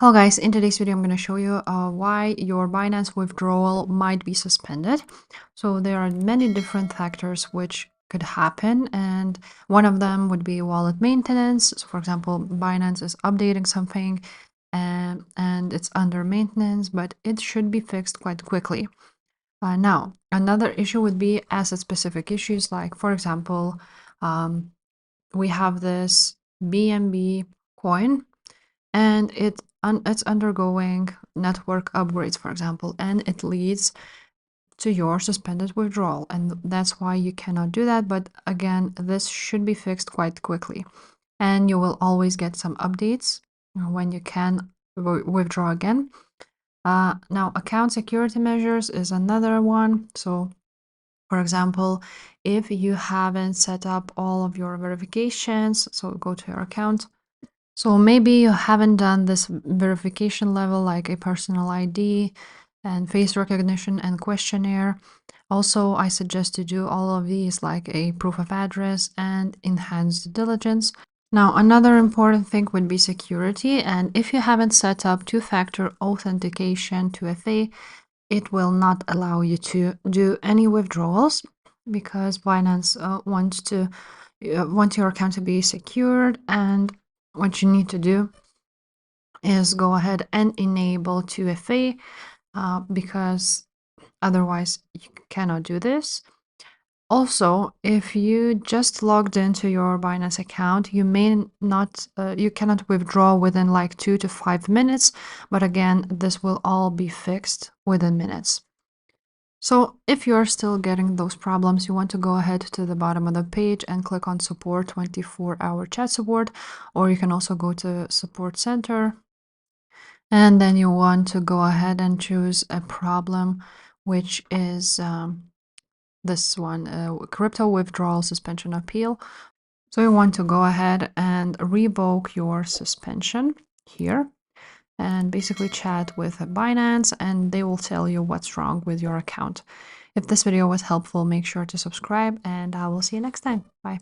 Hello guys, in today's video I'm going to show you why your Binance withdrawal might be suspended. So there are many different factors which could happen, and one of them would be wallet maintenance. So for example, Binance is updating something and it's under maintenance, but it should be fixed quite quickly. Now, another issue would be asset-specific issues, like for example, um, we have this BNB coin and it's undergoing network upgrades, for example, and it leads to your suspended withdrawal, and that's why you cannot do that. But again, this should be fixed quite quickly, and you will always get some updates when you can withdraw again. Now, account security measures is another one. So for example, if you haven't set up all of your verifications, so go to your account. So maybe you haven't done this verification level like a personal ID and face recognition and questionnaire. Also, I suggest to do all of these like a proof of address and enhanced diligence. Now, another important thing would be security. And if you haven't set up two-factor authentication 2FA, it will not allow you to do any withdrawals because Binance wants your account to be secured, and what you need to do is go ahead and enable 2FA because otherwise you cannot do this. Also, if you just logged into your Binance account, you may not, you cannot withdraw within like 2 to 5 minutes, but again, this will all be fixed within minutes. So if you're still getting those problems, you want to go ahead to the bottom of the page and click on support 24-hour chat support, or you can also go to support center. And then you want to go ahead and choose a problem, which is this one, crypto withdrawal suspension appeal. So you want to go ahead and revoke your suspension here and basically chat with Binance, and they will tell you what's wrong with your account. If this video was helpful, make sure to subscribe, and I will see you next time. Bye.